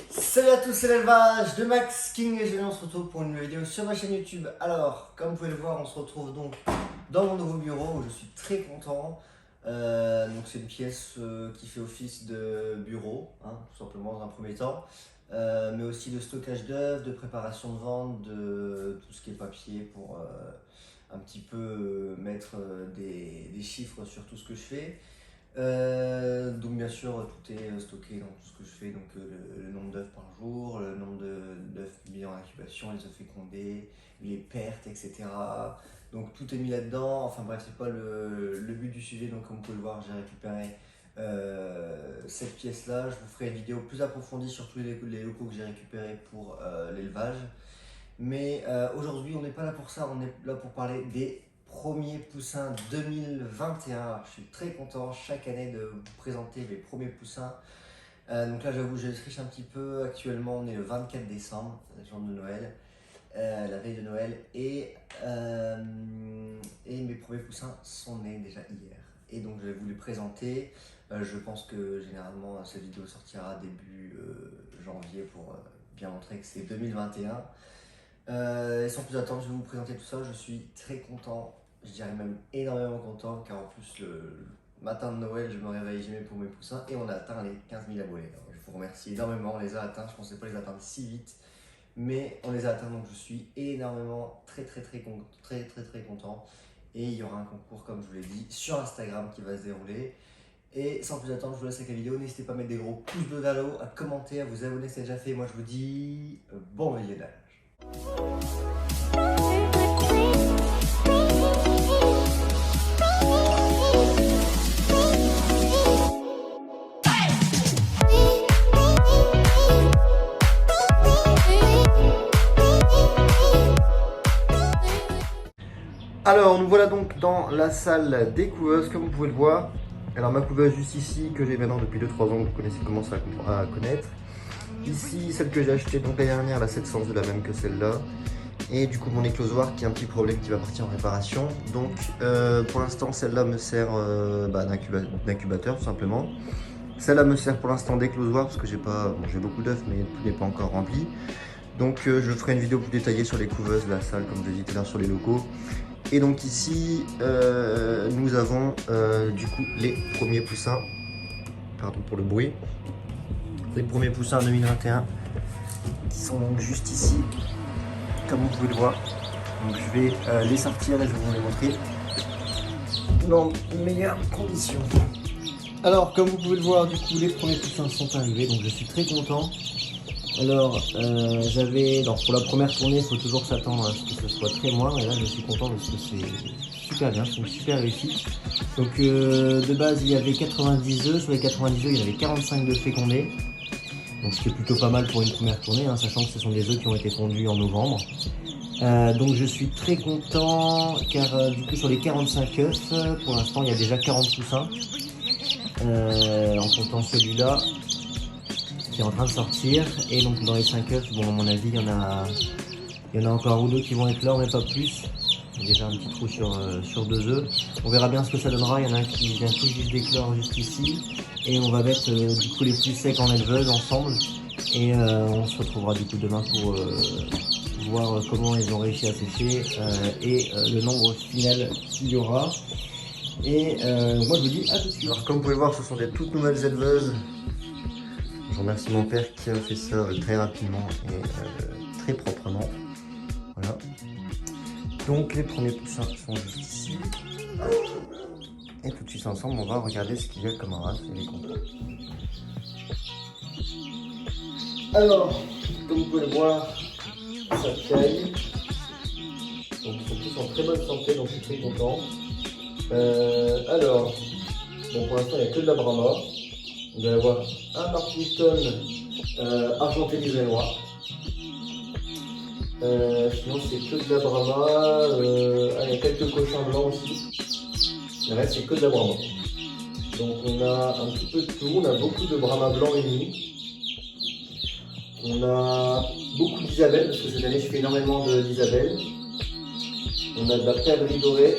Salut à tous, c'est l'élevage de Max King et on se retrouve pour une nouvelle vidéo sur ma chaîne YouTube. Alors, comme vous pouvez le voir, on se retrouve donc dans mon nouveau bureau où je suis très content. Donc c'est une pièce qui fait office de bureau, hein, tout simplement dans un premier temps. Mais aussi de stockage d'œufs, de préparation de vente, de tout ce qui est papier pour un petit peu mettre des chiffres sur tout ce que je fais. Donc bien sûr tout est stocké dans tout ce que je fais, donc le nombre d'œufs par jour, le nombre d'œufs mis en incubation, les œufs fécondés, les pertes, etc. Donc tout est mis là-dedans, enfin bref c'est pas le but du sujet, donc comme vous pouvez le voir j'ai récupéré cette pièce-là. Je vous ferai une vidéo plus approfondie sur tous les locaux que j'ai récupérés pour l'élevage. Mais aujourd'hui on n'est pas là pour ça, on est là pour parler des premiers poussins 2021. Alors, je suis très content chaque année de vous présenter mes premiers poussins. Donc là j'avoue je triche un petit peu. Actuellement on est le 24 décembre, la journée de Noël, la veille de Noël, et mes premiers poussins sont nés déjà hier. Et donc je vais vous les présenter. Je pense que généralement cette vidéo sortira début janvier pour bien montrer que c'est 2021. Et sans plus attendre, je vais vous présenter tout ça. Je suis très content, je dirais même énormément content, car en plus le matin de Noël, je me réveille jamais pour mes poussins et on a atteint les 15 000 abonnés. Alors, je vous remercie énormément, on les a atteints. Je pensais pas les atteindre si vite, mais on les a atteints, donc je suis énormément très content. Et il y aura un concours, comme je vous l'ai dit, sur Instagram qui va se dérouler. Et sans plus attendre, je vous laisse avec la vidéo. N'hésitez pas à mettre des gros pouces bleus vers le haut, à commenter, à vous abonner si c'est déjà fait. Moi je vous dis bon visionnage. Alors nous voilà donc dans la salle des couveuses, comme vous pouvez le voir. Alors ma couveuse juste ici, que j'ai maintenant depuis 2-3 ans, que vous connaissez, commencez à connaître. Ici, celle que j'ai achetée donc l'année dernière, la 700, c'est la même que celle-là. Et du coup mon éclosoir qui a un petit problème qui va partir en réparation. Donc pour l'instant celle-là me sert d'incubateur tout simplement. Celle-là me sert pour l'instant d'éclosoir parce que j'ai beaucoup d'œufs mais tout n'est pas encore rempli. Donc je ferai une vidéo plus détaillée sur les couveuses, la salle comme je l'ai dit tout à l'heure, sur les locaux. Et donc ici, nous avons du coup les premiers poussins, pardon pour le bruit, les premiers poussins 2021 qui sont donc juste ici, comme vous pouvez le voir. Donc je vais les sortir, là je vais vous les montrer dans de meilleures conditions. Alors comme vous pouvez le voir, du coup les premiers poussins sont arrivés, donc je suis très content. Alors, pour la première tournée, il faut toujours s'attendre à ce que ce soit très loin, et là je suis content parce que c'est super bien, c'est une super réussite. Donc de base il y avait 90 œufs, sur les 90 œufs il y avait 45 de fécondés, donc ce qui est plutôt pas mal pour une première tournée, hein, sachant que ce sont des œufs qui ont été pondus en novembre. Donc je suis très content car du coup sur les 45 œufs, pour l'instant il y a déjà 40 poussins, en comptant celui-là qui est en train de sortir. Et donc dans les 5 œufs, bon à mon avis il y en a encore un ou deux qui vont éclore mais pas plus. Il y a déjà un petit trou sur 2 œufs. On verra bien ce que ça donnera. Il y en a un qui vient tout juste d'éclore juste ici. Et on va mettre du coup les plus secs en éleveuse ensemble. Et on se retrouvera du coup demain pour voir comment ils ont réussi à sécher et le nombre final qu'il y aura. Et moi je vous dis à tout de suite. Alors comme vous pouvez voir, ce sont des toutes nouvelles éleveuses. Je remercie mon père qui a fait ça très rapidement et très proprement. Voilà. Donc les premiers poussins sont juste ici. Et tout de suite ensemble, on va regarder ce qu'il y a comme race et les contrôles. Alors, comme vous pouvez le voir, ça caille. Donc ils sont tous en très bonne santé, donc je suis très content. Alors, bon pour l'instant il n'y a que de la Brahma. On va avoir un Marpington argenté lisénois. Sinon c'est que de la Brahma. Il y a quelques cochons blancs aussi. Le reste c'est que de la Brahma. Donc on a un petit peu de tout. On a beaucoup de Brahma blanc uni. On a beaucoup d'Isabelle parce que cette année je fais énormément d'Isabelle. On a de la perdrix dorée.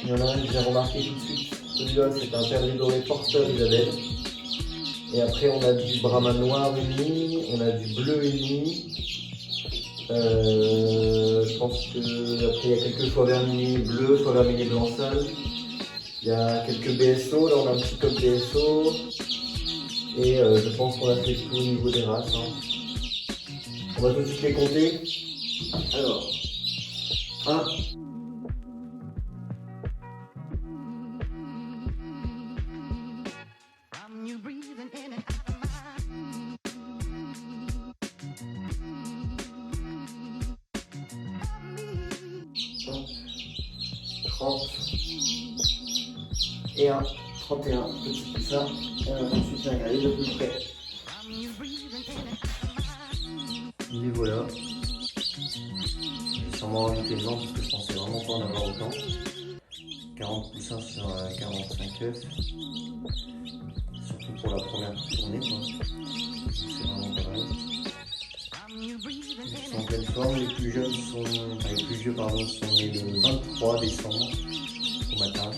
Il y en a un que j'ai remarqué tout de suite. Celui-là, c'est un perdrix doré porteur d'Isabelle. Et après on a du Brahma noir uni, on a du bleu uni. Je pense que après il y a quelques fois vermillé bleu, fois vermillé blanc sale. Il y a quelques BSO, là on a un petit code BSO. Et je pense qu'on a fait tout au niveau des races. Hein. On va tout de suite les compter. Alors, 1. Et 1, 31, petit poussin, et on va ensuite regarder de plus près. Et voilà. J'ai sûrement rajouté le vent parce que je pensais vraiment pas en avoir autant. 40 poussins sur 45 œufs. Surtout pour la première tournée, quoi. C'est vraiment pas mal. Ils sont en pleine forme, les plus jeunes sont. Enfin, les plus vieux pardon sont nés le 23 décembre au matin.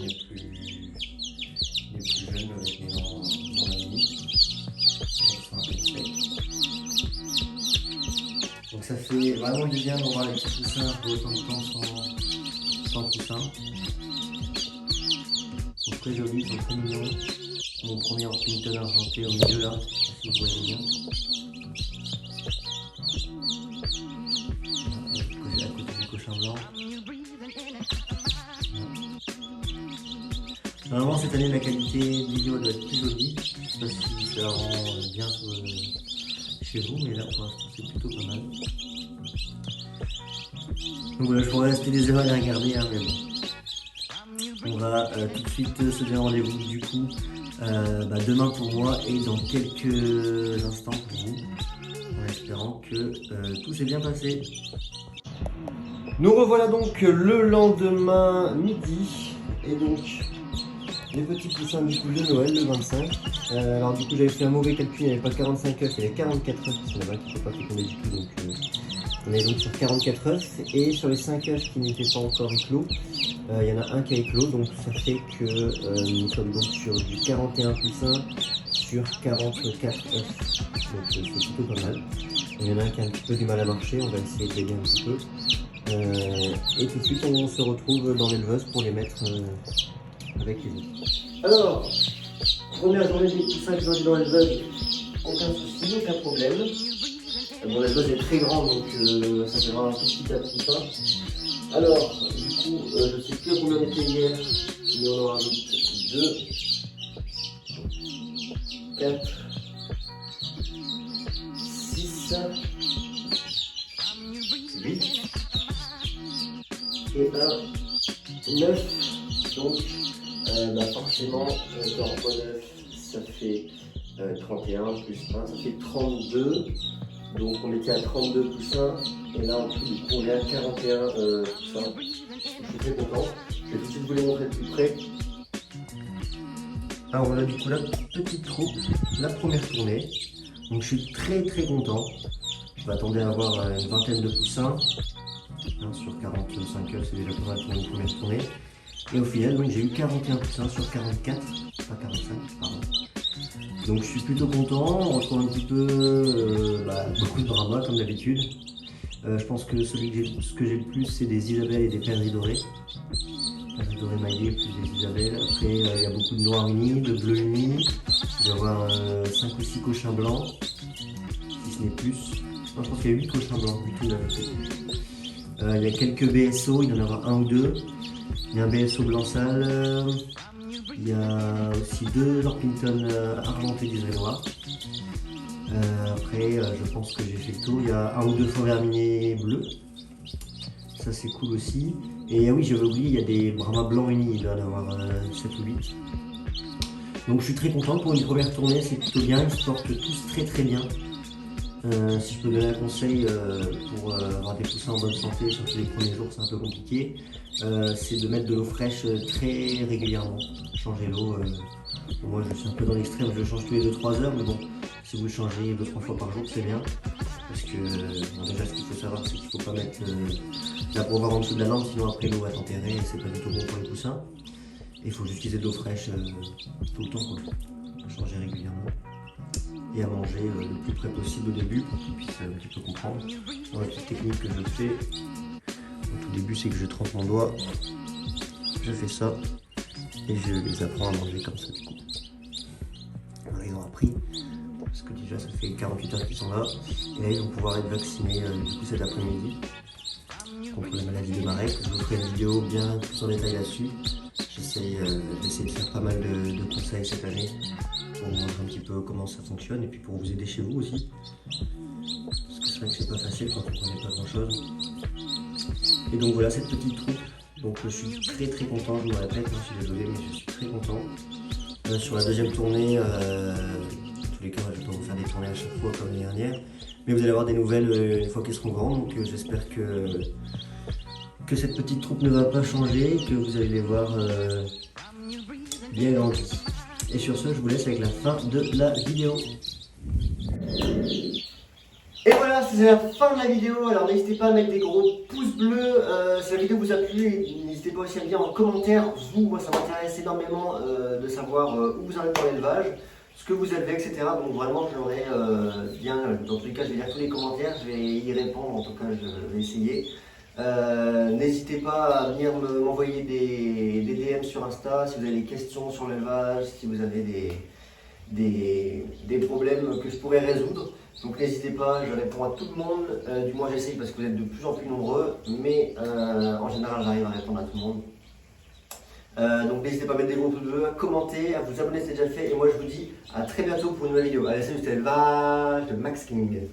Les plus jeunes doivent être nés dans la nuit. Ils sont un peu secs. Donc ça fait vraiment du bien de voir les petits poussins un peu autant de temps sans poussins. Ils sont très jolis, ils sont très mignons. Mon premier Orpington argenté au milieu là, si vous voyez bien. À côté du cochin blanc. Normalement cette année la qualité de vidéo doit être plus jolie. Je sais pas si ça rend bien chez vous, mais là pour l'instant c'est plutôt pas mal. Donc voilà, je pourrais rester des heures à les regarder, hein, mais bon. On va tout de suite se donner rendez-vous du coup demain pour moi et dans quelques instants pour vous, en espérant que tout s'est bien passé. Nous revoilà donc le lendemain midi, et donc les petits poussins du coup de Noël, le 25. Alors du coup j'avais fait un mauvais calcul, il n'y avait pas 45 œufs, il y avait 44 œufs, c'est là-bas qui ne faut pas féconder du tout, donc on est donc sur 44 œufs, et sur les 5 œufs qui n'étaient pas encore éclos, il y en a un qui a éclos, donc ça fait que nous sommes donc sur du 41 poussins sur 44 œufs, donc c'est plutôt pas mal. Il y en a un qui a un petit peu du mal à marcher, on va essayer de l'aider un petit peu. Et tout de suite on se retrouve dans l'éleveuse pour les mettre avec les autres. Alors, première journée des poussins qui sont dans l'éleveuse, aucun souci, aucun problème. Bon, l'éleveuse est très grande donc ça fait vraiment un tout petit tas de poussins. Alors, du coup, je sais plus combien on était hier, mais on en rajoute 2, 4, 6, 8 et 1, 9. Donc, forcément, 49, ça fait 31 plus 1, ça fait 32. Donc on était à 32 poussins, et là en tout du coup on est à 41 poussins. Je suis très content. Je vais tout de suite vous les montrer de plus près. Alors voilà du coup la petite troupe, la première tournée. Donc je suis très content. Je m'attendais à avoir une vingtaine de poussins. Sur 45 œufs, c'est déjà pas mal pour une première tournée. Et au final donc j'ai eu 41 poussins sur 44, pas 45, pardon. Donc je suis plutôt content, on retrouve un petit peu beaucoup de Brahma comme d'habitude. Je pense que ce que j'ai le plus c'est des Isabelles et des Perdrix dorés. Perdrix dorés maillés plus des Isabelles. Après il y a beaucoup de noirs unis, de bleus unis. Il doit y avoir 5 ou 6 cochins blancs, si ce n'est plus. Non, je pense qu'il y a 8 cochins blancs, du tout là. Il y a quelques BSO, il doit y en avoir un ou deux. Il y a un BSO blanc sale. Il y a aussi 2 Orpington argentés d'Israël noir. Après, je pense que j'ai fait le tour. Il y a 1 ou 2 faux vermillés bleus. Ça, c'est cool aussi. Et oui, j'avais oublié, il y a des Brahma blancs unis. Il doit y en avoir 7 ou 8. Donc, je suis très content pour une première tournée. C'est plutôt bien. Ils se portent tous très bien. Si je peux donner un conseil pour avoir des poussins en bonne santé, surtout les premiers jours, c'est un peu compliqué, c'est de mettre de l'eau fraîche très régulièrement. Changer l'eau. Moi, je suis un peu dans l'extrême, je change tous les 2-3 heures, mais bon, si vous le changez 2-3 fois par jour, c'est bien. Parce que déjà, ce qu'il faut savoir, c'est qu'il ne faut pas mettre la brovard en dessous de la lampe, sinon après l'eau va tempérer et c'est pas du tout bon pour les poussins. Et il faut juste utiliser de l'eau fraîche tout le temps, quoi. à changer régulièrement et à manger le plus près possible au début pour qu'ils puissent un petit peu comprendre. Dans la petite technique que je fais, donc, au début c'est que je trempe mon doigt, je fais ça et je les apprends à manger comme ça du coup. Alors, ils ont appris, parce que déjà ça fait 48 heures qu'ils sont là, et là ils vont pouvoir être vaccinés du coup cet après-midi contre la maladie des marais. Je vous ferai une vidéo bien plus en détail là-dessus. J'essaie de faire pas mal de conseils cette année pour vous montrer un petit peu comment ça fonctionne et puis pour vous aider chez vous aussi. Parce que c'est vrai que c'est pas facile quand on ne connaît pas grand-chose. Et donc voilà cette petite troupe. Donc je suis très content, je me répète, je suis désolé mais je suis très content. Sur la deuxième tournée, en tous les cas je vais pas vous faire des tournées à chaque fois comme l'année dernière. Mais vous allez avoir des nouvelles une fois qu'elles seront grandes, donc j'espère que cette petite troupe ne va pas changer, que vous allez les voir bien grandis. Et sur ce, je vous laisse avec la fin de la vidéo. Et voilà, c'est la fin de la vidéo. Alors n'hésitez pas à mettre des gros pouces bleus si la vidéo vous a plu. N'hésitez pas aussi à me dire en commentaire, moi ça m'intéresse énormément de savoir où vous en êtes dans l'élevage, ce que vous élevez, etc. Donc vraiment, j'aimerais bien, dans tous les cas, je vais lire tous les commentaires, je vais y répondre, en tout cas, je vais essayer. N'hésitez pas à venir m'envoyer des DM sur Insta si vous avez des questions sur l'élevage, si vous avez des problèmes que je pourrais résoudre. Donc n'hésitez pas, je réponds à tout le monde, du moins j'essaye parce que vous êtes de plus en plus nombreux, mais en général j'arrive à répondre à tout le monde. Donc n'hésitez pas à mettre des gros pouces bleus, à commenter, à vous abonner si c'est déjà fait, et moi je vous dis à très bientôt pour une nouvelle vidéo. Allez salut, c'était l'élevage de Max King.